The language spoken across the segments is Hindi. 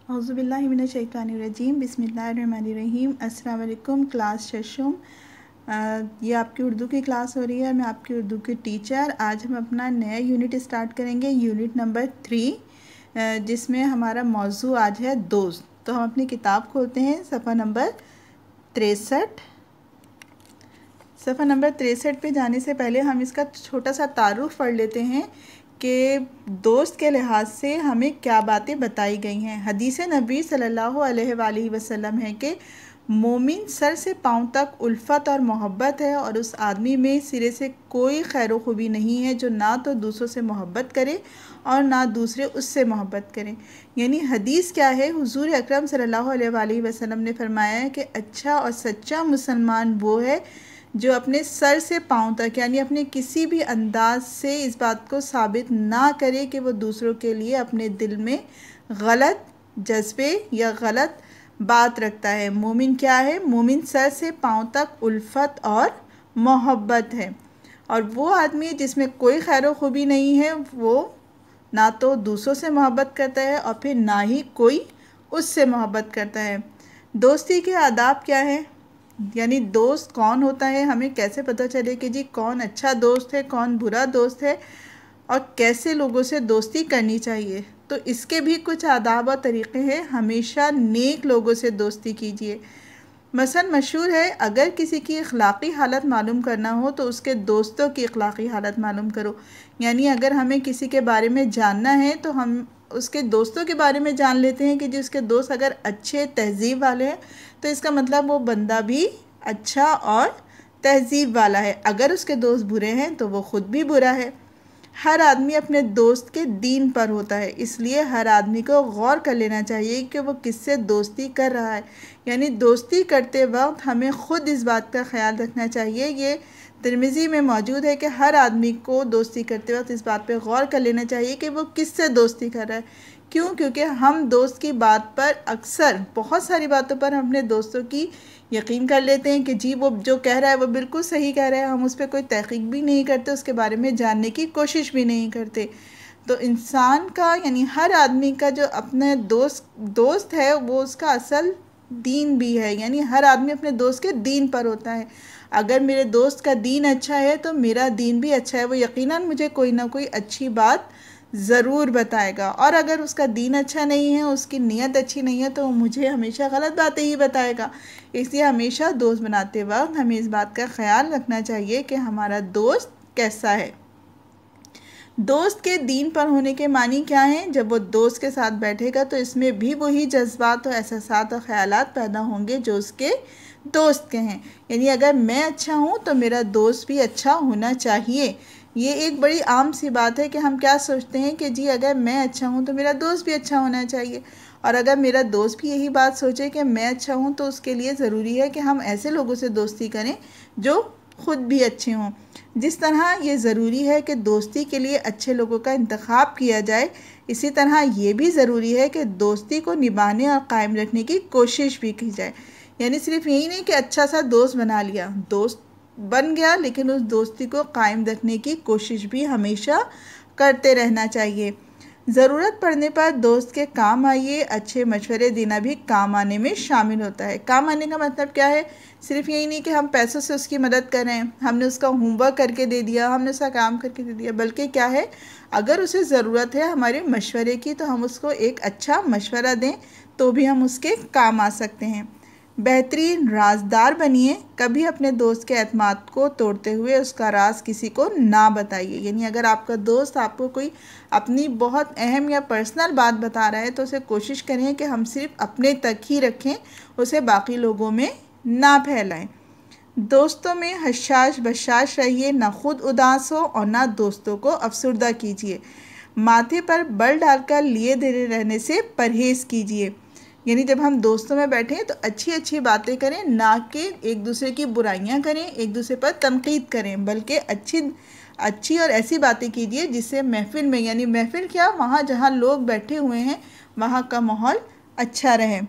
औज़ुबिल्लाहिमिनश्शैतानिर्रजीम बिस्मिल्लाहिर्रहमानिर्रहीम। अस्सलाम वालेकुम क्लास शशुम। ये आपकी उर्दू की क्लास हो रही है। मैं आपकी उर्दू की टीचर। आज हम अपना नया यूनिट स्टार्ट करेंगे, यूनिट नंबर 3, जिसमें हमारा मौजू आज है दोस्त। तो हम अपनी किताब खोलते हैं, सफ़ा नंबर 63। सफ़ा नंबर 63 पे जाने से पहले हम इसका छोटा सा तारुफ पढ़ लेते हैं कि दोस्त के लिहाज से हमें क्या बातें बताई गई हैं। हदीस नबी सल्लल्लाहु अलैहि वसल्लम है कि मोमिन सर से पाँव तक उल्फत और मोहब्बत है, और उस आदमी में सिरे से कोई खैर खूबी नहीं है जो ना तो दूसरों से मोहब्बत करे और ना दूसरे उससे मोहब्बत करें। यानी हदीस क्या है, हुजूर अकरम सल्लल्लाहु अलैहि वसल्लम ने फरमाया है कि अच्छा और सच्चा मुसलमान वो है जो अपने सर से पाँव तक यानी अपने किसी भी अंदाज से इस बात को साबित ना करे कि वो दूसरों के लिए अपने दिल में गलत जज्बे या गलत बात रखता है। मोमिन क्या है? मोमिन सर से पाँव तक उल्फत और मोहब्बत है, और वो आदमी जिसमें कोई खैर खूबी नहीं है वो ना तो दूसरों से मोहब्बत करता है और फिर ना ही कोई उससे मोहब्बत करता है। दोस्ती के आदाब क्या है, यानी दोस्त कौन होता है, हमें कैसे पता चले कि जी कौन अच्छा दोस्त है कौन बुरा दोस्त है, और कैसे लोगों से दोस्ती करनी चाहिए। तो इसके भी कुछ आदाब और तरीक़े हैं। हमेशा नेक लोगों से दोस्ती कीजिए। मसलन मशहूर है, अगर किसी की अखलाक़ी हालत मालूम करना हो तो उसके दोस्तों की अखलाक़ी हालत मालूम करो। यानी अगर हमें किसी के बारे में जानना है तो हम उसके दोस्तों के बारे में जान लेते हैं कि जी उसके दोस्त अगर अच्छे तहज़ीब वाले हैं तो इसका मतलब वो बंदा भी अच्छा और तहज़ीब वाला है। अगर उसके दोस्त बुरे हैं तो वो ख़ुद भी बुरा है। हर आदमी अपने दोस्त के दीन पर होता है, इसलिए हर आदमी को गौर कर लेना चाहिए कि वो किससे दोस्ती कर रहा है। यानी दोस्ती करते वक्त हमें ख़ुद इस बात का ख्याल रखना चाहिए। ये तिरमिज़ी में मौजूद है कि हर आदमी को दोस्ती करते वक्त इस बात पे गौर कर लेना चाहिए कि वो किससे दोस्ती कर रहा है। क्यों? क्योंकि हम दोस्त की बात पर अक्सर बहुत सारी बातों पर हम अपने दोस्तों की यकीन कर लेते हैं कि जी वो जो कह रहा है वो बिल्कुल सही कह रहा है। हम उस पर कोई तहक़ीक़ भी नहीं करते, उसके बारे में जानने की कोशिश भी नहीं करते। तो इंसान का यानी हर आदमी का जो अपने दोस्त है वो उसका असल दीन भी है। यानी हर आदमी अपने दोस्त के दीन पर होता है। अगर मेरे दोस्त का दीन अच्छा है तो मेरा दीन भी अच्छा है, वो यकीनन मुझे कोई ना कोई अच्छी बात ज़रूर बताएगा। और अगर उसका दीन अच्छा नहीं है, उसकी नीयत अच्छी नहीं है, तो वो मुझे हमेशा गलत बातें ही बताएगा। इसलिए हमेशा दोस्त बनाते वक्त हमें इस बात का ख्याल रखना चाहिए कि हमारा दोस्त कैसा है। दोस्त के दीन पर होने के मानी क्या हैं? जब वो दोस्त के साथ बैठेगा तो इसमें भी वही जज्बात और एहसासात और ख़यालात पैदा होंगे जो उसके दोस्त के हैं। यानी अगर मैं अच्छा हूँ तो मेरा दोस्त भी अच्छा होना चाहिए। ये एक बड़ी आम सी बात है कि हम क्या सोचते हैं कि जी अगर मैं अच्छा हूँ तो मेरा दोस्त भी अच्छा होना चाहिए, और अगर मेरा दोस्त भी यही बात सोचे कि मैं अच्छा हूँ तो उसके लिए ज़रूरी है कि हम ऐसे लोगों से दोस्ती करें जो ख़ुद भी अच्छे हों। जिस तरह ये ज़रूरी है कि दोस्ती के लिए अच्छे लोगों का इंतखाब किया जाए, इसी तरह ये भी ज़रूरी है कि दोस्ती को निभाने और कायम रखने की कोशिश भी की जाए। यानी सिर्फ यही नहीं कि अच्छा सा दोस्त बना लिया, दोस्त बन गया, लेकिन उस दोस्ती को कायम रखने की कोशिश भी हमेशा करते रहना चाहिए। ज़रूरत पड़ने पर दोस्त के काम आइए, अच्छे मशवरे देना भी काम आने में शामिल होता है। काम आने का मतलब क्या है? सिर्फ यही नहीं कि हम पैसों से उसकी मदद करें, हमने उसका होमवर्क करके दे दिया, हमने उसका काम करके दे दिया, बल्कि क्या है, अगर उसे ज़रूरत है हमारे मशवरे की तो हम उसको एक अच्छा मशवरा दें तो भी हम उसके काम आ सकते हैं। बेहतरीन राजदार बनिए, कभी अपने दोस्त के एतमाद को तोड़ते हुए उसका राज किसी को ना बताइए। यानी अगर आपका दोस्त आपको कोई अपनी बहुत अहम या पर्सनल बात बता रहा है तो उसे कोशिश करें कि हम सिर्फ अपने तक ही रखें, उसे बाकी लोगों में ना फैलाएं। दोस्तों में हशाश बशाश रहिए, ना खुद उदास हो और ना दोस्तों को अफसुर्दा कीजिए। माथे पर बल डालकर लिए दे रहने से परहेज़ कीजिए। यानी जब हम दोस्तों में बैठें तो अच्छी अच्छी बातें करें, ना कि एक दूसरे की बुराइयां करें, एक दूसरे पर तनकीद करें, बल्कि अच्छी और ऐसी बातें कीजिए जिससे महफिल में, यानी महफिल क्या, वहाँ जहाँ लोग बैठे हुए हैं वहाँ का माहौल अच्छा रहे।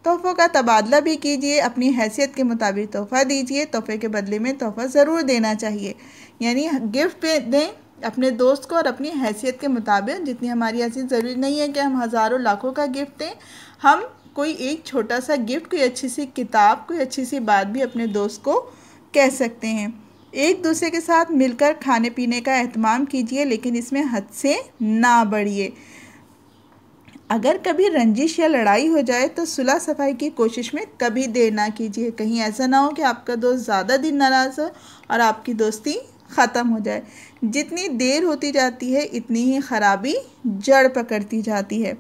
तोहफ़ों का तबादला भी कीजिए, अपनी हैसियत के मुताबिक तोहफ़ा दीजिए, तोहफ़े के बदले में तोहफ़ा ज़रूर देना चाहिए। यानी गिफ्ट दें अपने दोस्त को और अपनी हैसियत के मुताबिक, जितनी हमारी हैसियत, ज़रूरी नहीं है कि हम हज़ारों लाखों का गिफ्ट दें, हम कोई एक छोटा सा गिफ्ट, कोई अच्छी सी किताब, कोई अच्छी सी बात भी अपने दोस्त को कह सकते हैं। एक दूसरे के साथ मिलकर खाने पीने का एहतमाम कीजिए, लेकिन इसमें हद से ना बढ़िए। अगर कभी रंजिश या लड़ाई हो जाए तो सुलह सफाई की कोशिश में कभी देर ना कीजिए। कहीं ऐसा ना हो कि आपका दोस्त ज़्यादा दिन नाराज़ हो और आपकी दोस्ती ख़त्म हो जाए। जितनी देर होती जाती है इतनी ही ख़राबी जड़ पकड़ती जाती है।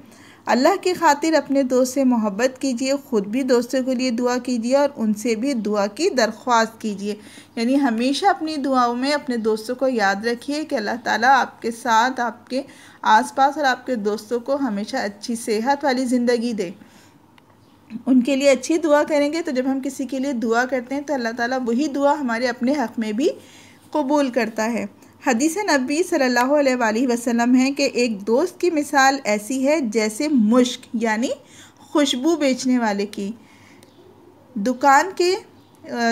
अल्लाह की खातिर अपने दोस्त से मोहब्बत कीजिए, ख़ुद भी दोस्तों के लिए दुआ कीजिए और उनसे भी दुआ की दरख्वास्त कीजिए। यानी हमेशा अपनी दुआओं में अपने दोस्तों को याद रखिए कि अल्लाह ताला आपके साथ, आपके आसपास और आपके दोस्तों को हमेशा अच्छी सेहत वाली ज़िंदगी दे। उनके लिए अच्छी दुआ करेंगे तो जब हम किसी के लिए दुआ करते हैं तो अल्लाह ताला वही दुआ हमारे अपने हक़ में भी कबूल करता है। हदीस नबी सल्लल्लाहु अलैहि वसल्लम है कि एक दोस्त की मिसाल ऐसी है जैसे मुश्क यानी खुशबू बेचने वाले की दुकान के,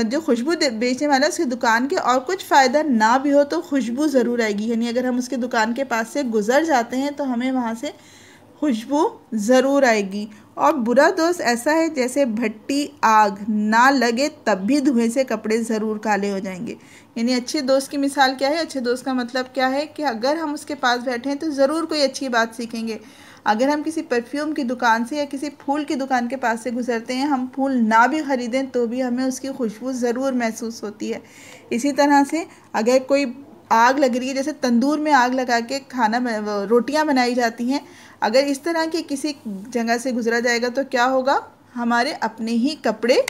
जो खुशबू बेचने वाला है उसकी दुकान के और कुछ फ़ायदा ना भी हो तो खुशबू ज़रूर आएगी। यानी अगर हम उसकी दुकान के पास से गुज़र जाते हैं तो हमें वहाँ से खुशबू ज़रूर आएगी। और बुरा दोस्त ऐसा है जैसे भट्टी, आग ना लगे तब भी धुएं से कपड़े ज़रूर काले हो जाएंगे। यानी अच्छे दोस्त की मिसाल क्या है? अच्छे दोस्त का मतलब क्या है कि अगर हम उसके पास बैठे हैं तो ज़रूर कोई अच्छी बात सीखेंगे। अगर हम किसी परफ्यूम की दुकान से या किसी फूल की दुकान के पास से गुज़रते हैं, हम फूल ना भी ख़रीदें तो भी हमें उसकी खुशबू ज़रूर महसूस होती है। इसी तरह से अगर कोई आग लग रही है, जैसे तंदूर में आग लगा के रोटियां बनाई जाती हैं, अगर इस तरह की किसी जगह से गुजरा जाएगा तो क्या होगा? हमारे अपने ही कपड़े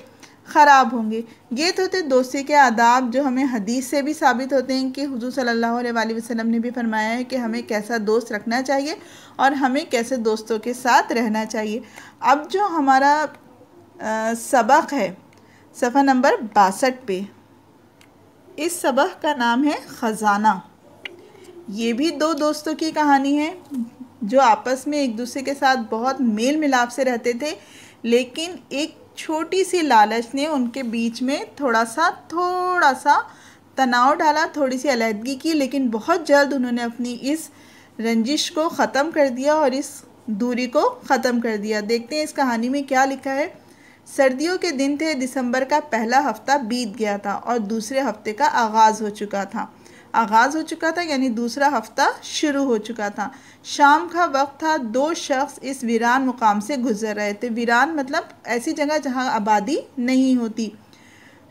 ख़राब होंगे। ये तो थे दोस्ती के आदाब जो हमें हदीस से भी साबित होते हैं कि हुज़ूर सल्लल्लाहु अलैहि वसल्लम ने भी फरमाया है कि हमें कैसा दोस्त रखना चाहिए और हमें कैसे दोस्तों के साथ रहना चाहिए। अब जो हमारा सबक है सफ़ा नंबर 62 पे, इस सबक का नाम है ख़ज़ाना। ये भी दो दोस्तों की कहानी है जो आपस में एक दूसरे के साथ बहुत मेल मिलाप से रहते थे, लेकिन एक छोटी सी लालच ने उनके बीच में थोड़ा सा तनाव डाला, थोड़ी सी अलहदगी की, लेकिन बहुत जल्द उन्होंने अपनी इस रंजिश को ख़त्म कर दिया और इस दूरी को ख़त्म कर दिया। देखते हैं इस कहानी में क्या लिखा है। सर्दियों के दिन थे, दिसंबर का पहला हफ्ता बीत गया था और दूसरे हफ्ते का आगाज़ हो चुका था यानी दूसरा हफ्ता शुरू हो चुका था। शाम का वक्त था। दो शख्स इस वीरान मुकाम से गुजर रहे थे। वीरान मतलब ऐसी जगह जहाँ आबादी नहीं होती,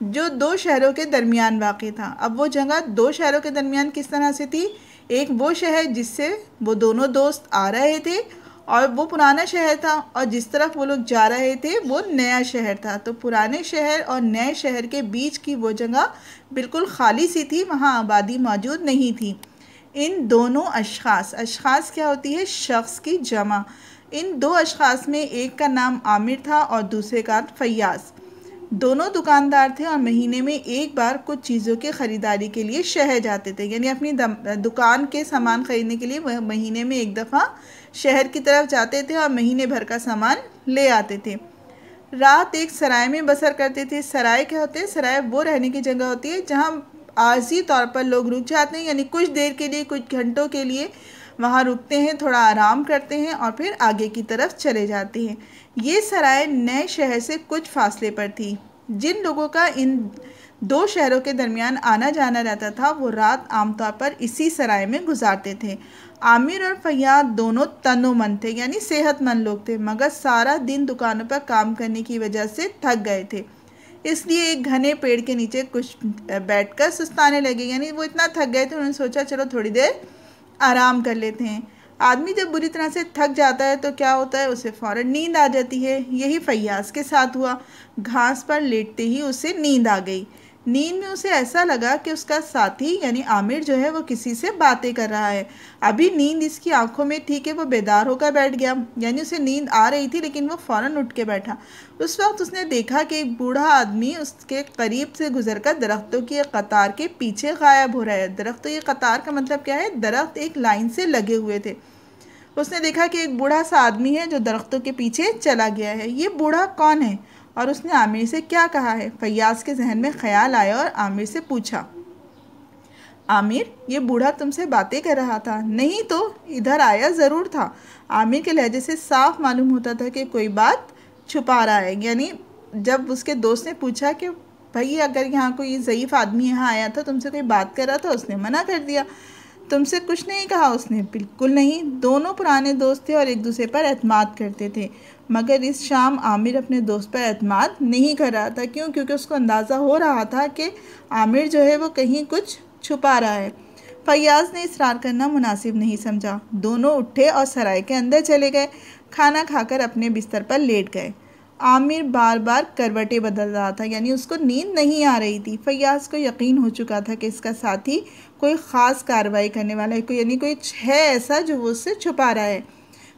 जो दो शहरों के दरमियान वाक़ई था। अब वो जगह दो शहरों के दरमियान किस तरह से थी? एक वो शहर जिससे वो दोनों दोस्त आ रहे थे और वो पुराना शहर था, और जिस तरफ वो लोग जा रहे थे वो नया शहर था। तो पुराने शहर और नए शहर के बीच की वो जगह बिल्कुल खाली सी थी, वहाँ आबादी मौजूद नहीं थी। इन दोनों अशख़ास क्या होती है? शख्स की जमा। इन दो अशख़ास में एक का नाम आमिर था और दूसरे का फ़याज़। दोनों दुकानदार थे और महीने में एक बार कुछ चीज़ों की ख़रीदारी के लिए शहर जाते थे। यानी अपनी दुकान के सामान ख़रीदने के लिए वह महीने में एक दफ़ा शहर की तरफ जाते थे और महीने भर का सामान ले आते थे। रात एक सराय में बसर करते थे। सराय क्या होते हैं? सराय वो रहने की जगह होती है जहाँ आर्जी तौर पर लोग रुक जाते हैं, यानी कुछ देर के लिए, कुछ घंटों के लिए वहाँ रुकते हैं, थोड़ा आराम करते हैं और फिर आगे की तरफ चले जाते हैं। ये सराय नए शहर से कुछ फासले पर थी। जिन लोगों का इन दो शहरों के दरमियान आना जाना रहता था वो रात आमतौर पर इसी सराय में गुजारते थे। आमिर और फैयाद दोनों तनोमंद थे, यानी सेहतमंद लोग थे, मगर सारा दिन दुकानों पर काम करने की वजह से थक गए थे। इसलिए एक घने पेड़ के नीचे कुछ बैठकर सुस्ताने लगे। यानी वो इतना थक गए थे, उन्होंने सोचा चलो थोड़ी देर आराम कर लेते हैं। आदमी जब बुरी तरह से थक जाता है तो क्या होता है? उसे फ़ौरन नींद आ जाती है। यही फैयाज़ के साथ हुआ। घास पर लेटते ही उसे नींद आ गई। नींद में उसे ऐसा लगा कि उसका साथी यानी आमिर जो है वो किसी से बातें कर रहा है। अभी नींद इसकी आंखों में थी कि वो बेदार होकर बैठ गया। यानी उसे नींद आ रही थी लेकिन वो फ़ौरन उठ के बैठा। उस वक्त उसने देखा कि एक बूढ़ा आदमी उसके करीब से गुजरकर दरख्तों की एक कतार के पीछे गायब हो रहा है। दरख्तों की कतार का मतलब क्या है? दरख्त एक लाइन से लगे हुए थे। उसने देखा कि एक बूढ़ा सा आदमी है जो दरख्तों के पीछे चला गया है। ये बूढ़ा कौन है और उसने आमिर से क्या कहा है? फैयाज़ के जहन में ख्याल आया और आमिर से पूछा। आमिर, ये बूढ़ा तुमसे बातें कर रहा था, नहीं तो इधर आया ज़रूर था। आमिर के लहजे से साफ मालूम होता था कि कोई बात छुपा रहा है। यानी जब उसके दोस्त ने पूछा कि भाई अगर यहाँ कोई ज़ईफ़ आदमी यहाँ आया था, तुमसे कोई बात कर रहा था, उसने मना कर दिया। तुमसे कुछ नहीं कहा उसने? बिल्कुल नहीं। दोनों पुराने दोस्त थे और एक दूसरे पर एतमाद करते थे, मगर इस शाम आमिर अपने दोस्त पर एतमाद नहीं कर रहा था। क्यों? क्योंकि उसको अंदाज़ा हो रहा था कि आमिर जो है वो कहीं कुछ छुपा रहा है। फैयाज़ ने इसरार करना मुनासिब नहीं समझा। दोनों उठे और सराय के अंदर चले गए। खाना खाकर अपने बिस्तर पर लेट गए। आमिर बार बार करवटें बदल रहा था, यानी उसको नींद नहीं आ रही थी। फैयाज़ को यकीन हो चुका था कि इसका साथी कोई ख़ास कार्रवाई करने वाला है, यानी कोई है ऐसा जो वो उससे छुपा रहा है।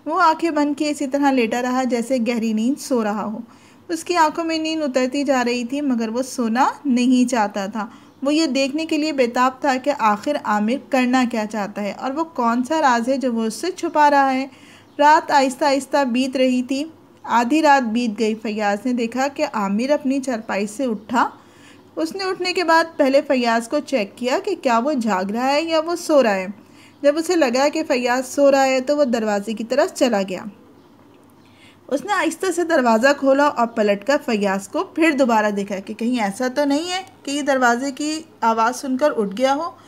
वो आंखें बंद किए इसी तरह लेटा रहा जैसे गहरी नींद सो रहा हो। उसकी आंखों में नींद उतरती जा रही थी, मगर वो सोना नहीं चाहता था। वो ये देखने के लिए बेताब था कि आखिर आमिर करना क्या चाहता है और वो कौन सा राज है जो वो उससे छुपा रहा है। रात आहिस्ता आहिस्ता बीत रही थी। आधी रात बीत गई। फैयाज़ ने देखा कि आमिर अपनी चारपाई से उठा। उसने उठने के बाद पहले फैयाज़ को चेक किया कि क्या वो जाग रहा है या वो सो रहा है। जब उसे लगा कि फैयाज़ सो रहा है तो वो दरवाजे की तरफ चला गया। उसने आहिस्ता से दरवाज़ा खोला और पलटकर फैयाज़ को फिर दोबारा देखा कि कहीं ऐसा तो नहीं है कि ये दरवाजे की आवाज़ सुनकर उठ गया हो।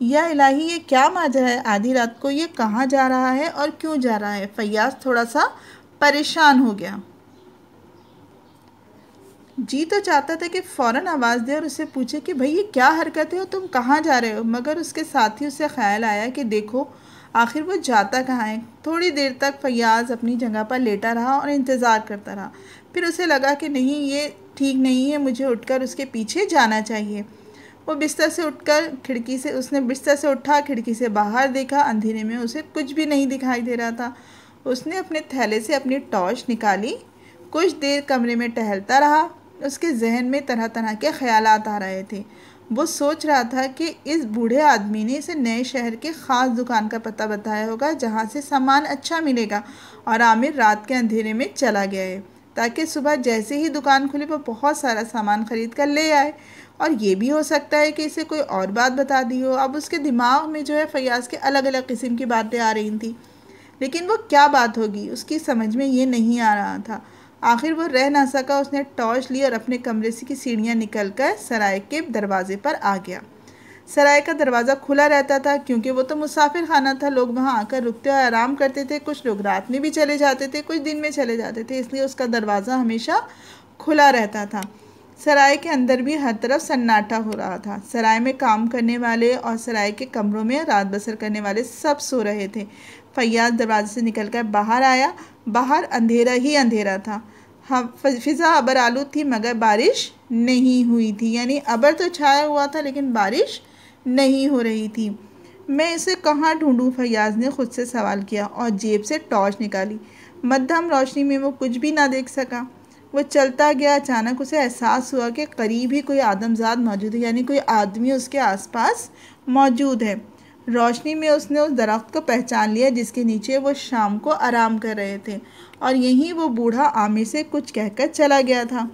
या इलाही, ये क्या माजरा है? आधी रात को ये कहाँ जा रहा है और क्यों जा रहा है? फैयाज़ थोड़ा सा परेशान हो गया। जी तो चाहता था कि फ़ौरन आवाज़ दे और उससे पूछे कि भाई ये क्या हरकत है और तुम कहाँ जा रहे हो, मगर उसके साथ ही उसे ख्याल आया कि देखो आखिर वो जाता कहाँ है। थोड़ी देर तक फैयाज़ अपनी जगह पर लेटा रहा और इंतज़ार करता रहा। फिर उसे लगा कि नहीं, ये ठीक नहीं है, मुझे उठकर उसके पीछे जाना चाहिए। वो बिस्तर से उठा, खिड़की से बाहर देखा। अंधेरे में उसे कुछ भी नहीं दिखाई दे रहा था। उसने अपने थैले से अपनी टॉर्च निकाली। कुछ देर कमरे में टहलता रहा। उसके जहन में तरह तरह के ख्यालात आ रहे थे। वो सोच रहा था कि इस बूढ़े आदमी ने इसे नए शहर के ख़ास दुकान का पता बताया होगा जहाँ से सामान अच्छा मिलेगा, और आमिर रात के अंधेरे में चला गया है ताकि सुबह जैसे ही दुकान खुले वो बहुत सारा सामान ख़रीद कर ले आए। और ये भी हो सकता है कि इसे कोई और बात बता दी हो। अब उसके दिमाग में जो है फैयाज़ के अलग अलग किस्म की बातें आ रही थी, लेकिन वो क्या बात होगी उसकी समझ में ये नहीं आ रहा था। आखिर वो रह ना सका। उसने टॉर्च ली और अपने कमरे से की सीढ़ियाँ निकलकर सराय के दरवाजे पर आ गया। सराय का दरवाज़ा खुला रहता था क्योंकि वो तो मुसाफिर खाना था। लोग वहाँ आकर रुकते और आराम करते थे। कुछ लोग रात में भी चले जाते थे, कुछ दिन में चले जाते थे, इसलिए उसका दरवाज़ा हमेशा खुला रहता था। सराय के अंदर भी हर तरफ सन्नाटा हो रहा था। सराय में काम करने वाले और सराय के कमरों में रात बसर करने वाले सब सो रहे थे। फैयाज़ दरवाजे से निकलकर बाहर आया। बाहर अंधेरा ही अंधेरा था। फिज़ा अबर आलूद थी, मगर बारिश नहीं हुई थी। यानी अबर तो छाया हुआ था लेकिन बारिश नहीं हो रही थी। मैं इसे कहाँ ढूंढूं? फैयाज़ ने खुद से सवाल किया और जेब से टॉर्च निकाली। मध्यम रोशनी में वो कुछ भी ना देख सका। वो चलता गया। अचानक उसे एहसास हुआ कि करीब ही कोई आदमजाद मौजूद है, यानी कोई आदमी उसके आसपास मौजूद है। रोशनी में उसने उस दरख्त को पहचान लिया जिसके नीचे वो शाम को आराम कर रहे थे, और यहीं वो बूढ़ा आमिर से कुछ कहकर चला गया था।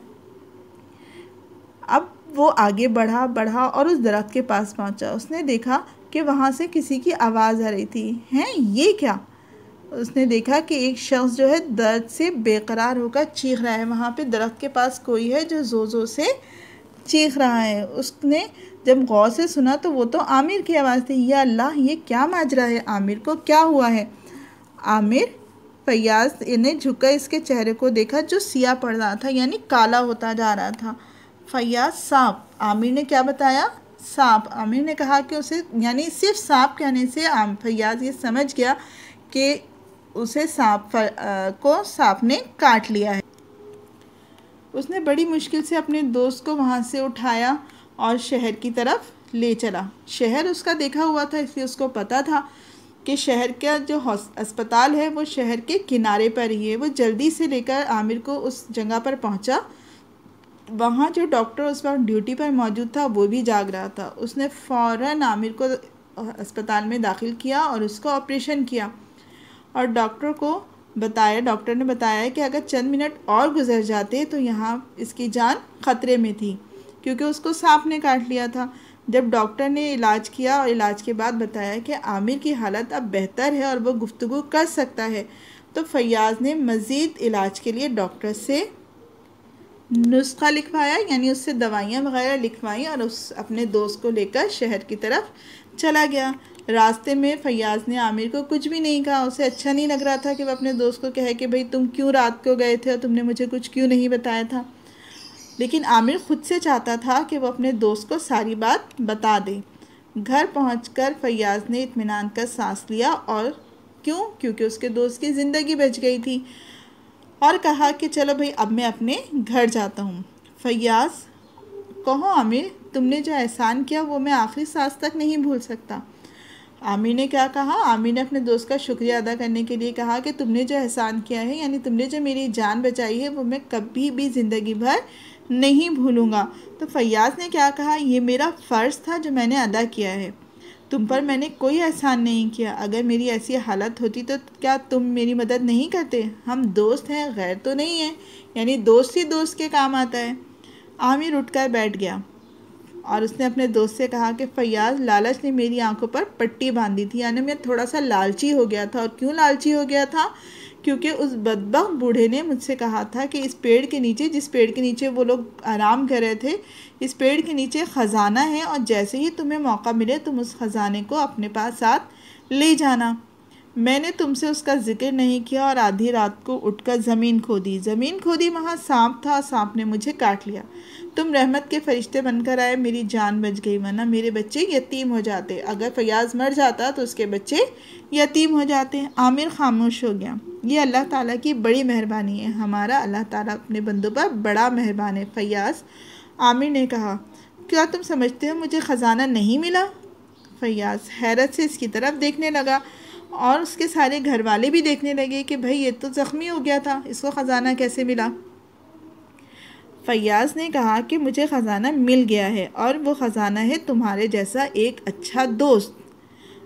अब वो आगे बढ़ा और उस दरख्त के पास पहुंचा। उसने देखा कि वहाँ से किसी की आवाज़ आ रही थी। हैं, ये क्या? उसने देखा कि एक शख्स जो है दर्द से बेकरार होकर चीख रहा है। वहाँ पे दरख्त के पास कोई है जो ज़ोर ज़ोर से चीख रहा है। उसने जब गौर से सुना तो वो तो आमिर की आवाज़ थी। या अल्लाह, ये क्या माजरा है? आमिर को क्या हुआ है? आमिर, फैयाज़ ने झुककर इसके चेहरे को देखा जो सिया पड़ रहा था, यानी काला होता जा रहा था। फैयाज़, सांप। आमिर ने क्या बताया? सांप। आमिर ने कहा कि उसे, यानी सिर्फ सांप कहने से फैयाज़ ये समझ गया कि उसे सांप ने काट लिया है। उसने बड़ी मुश्किल से अपने दोस्त को वहाँ से उठाया और शहर की तरफ ले चला। शहर उसका देखा हुआ था, इसलिए उसको पता था कि शहर का जो अस्पताल है वो शहर के किनारे पर ही है। वो जल्दी से लेकर आमिर को उस जगह पर पहुँचा। वहाँ जो डॉक्टर उस वक्त ड्यूटी पर मौजूद था वो भी जाग रहा था। उसने फ़ौरन आमिर को अस्पताल में दाखिल किया और उसको ऑपरेशन किया, और डॉक्टर ने बताया कि अगर चंद मिनट और गुजर जाते तो यहाँ इसकी जान ख़तरे में थी, क्योंकि उसको सांप ने काट लिया था। जब डॉक्टर ने इलाज किया और इलाज के बाद बताया कि आमिर की हालत अब बेहतर है और वो गुफ्तगू कर सकता है, तो फैयाज़ ने मज़ीद इलाज के लिए डॉक्टर से नुस्खा लिखवाया, यानी उससे दवाइयाँ वगैरह लिखवाई और उस अपने दोस्त को लेकर शहर की तरफ चला गया। रास्ते में फैयाज़ ने आमिर को कुछ भी नहीं कहा। उसे अच्छा नहीं लग रहा था कि वह अपने दोस्त को कहे कि भाई तुम क्यों रात को गए थे और तुमने मुझे कुछ क्यों नहीं बताया था। लेकिन आमिर ख़ुद से चाहता था कि वह अपने दोस्त को सारी बात बता दे। घर पहुंचकर फैयाज़ ने इत्मीनान का सांस लिया। और क्योंकि उसके दोस्त की ज़िंदगी बच गई थी। और कहा कि चलो भाई अब मैं अपने घर जाता हूँ। फैयाज़, कहो आमिर, तुमने जो एहसान किया वो मैं आखिरी सांस तक नहीं भूल सकता। आमिर ने क्या कहा? आमिर ने अपने दोस्त का शुक्रिया अदा करने के लिए कहा कि तुमने जो एहसान किया है, यानी तुमने जो मेरी जान बचाई है, वो मैं कभी भी ज़िंदगी भर नहीं भूलूँगा। तो फैयाज़ ने क्या कहा? ये मेरा फ़र्ज़ था जो मैंने अदा किया है। तुम पर मैंने कोई एहसान नहीं किया। अगर मेरी ऐसी हालत होती तो क्या तुम मेरी मदद नहीं करते? हम दोस्त हैं, गैर तो नहीं है, यानी दोस्त ही दोस्त के काम आता है। आमिर उठकर बैठ गया और उसने अपने दोस्त से कहा कि फैयाज़, लालच ने मेरी आंखों पर पट्टी बांधी थी, यानी मैं थोड़ा सा लालची हो गया था। और क्यों लालची हो गया था? क्योंकि उस बदबख्त बूढ़े ने मुझसे कहा था कि इस पेड़ के नीचे, जिस पेड़ के नीचे वो लोग आराम कर रहे थे, इस पेड़ के नीचे ख़जाना है और जैसे ही तुम्हें मौका मिले तुम उस ख़जाने को अपने पास साथ ले जाना। मैंने तुमसे उसका जिक्र नहीं किया और आधी रात को उठकर ज़मीन खोदी, वहाँ सांप था, सांप ने मुझे काट लिया। तुम रहमत के फरिश्ते बनकर आए, मेरी जान बच गई, वरना मेरे बच्चे यतीम हो जाते। अगर फैयाज़ मर जाता तो उसके बच्चे यतीम हो जाते। आमिर खामोश हो गया। ये अल्लाह ताला की बड़ी मेहरबानी है। हमारा अल्लाह ताला अपने बंदों पर बड़ा मेहरबान है। फैयाज़, आमिर ने कहा, क्या तुम समझते हो मुझे ख़जाना नहीं मिला? फैयाज़ हैरत से इसकी तरफ देखने लगा और उसके सारे घर वाले भी देखने लगे कि भाई ये तो ज़ख्मी हो गया था, इसको ख़जाना कैसे मिला? फैयाज़ ने कहा कि मुझे ख़जाना मिल गया है और वो ख़जाना है तुम्हारे जैसा एक अच्छा दोस्त।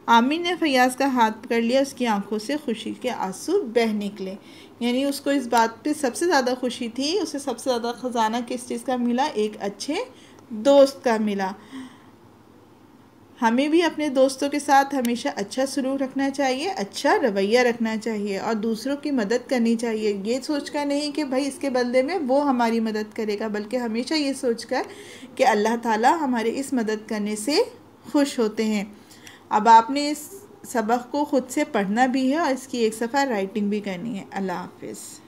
आमिर ने फैयाज़ का हाथ पकड़ लिया। उसकी आंखों से खुशी के आंसू बह निकले। यानी उसको इस बात पे सबसे ज़्यादा खुशी थी। उसे सबसे ज़्यादा ख़जाना किस चीज़ का मिला? एक अच्छे दोस्त का मिला। हमें भी अपने दोस्तों के साथ हमेशा अच्छा सलूक रखना चाहिए, अच्छा रवैया रखना चाहिए और दूसरों की मदद करनी चाहिए। ये सोचकर नहीं कि भाई इसके बदले में वो हमारी मदद करेगा, बल्कि हमेशा ये सोचकर कि अल्लाह ताला हमारे इस मदद करने से खुश होते हैं। अब आपने इस सबक को ख़ुद से पढ़ना भी है और इसकी एक सफ़ा राइटिंग भी करनी है। अल्लाह हाफ़िज़।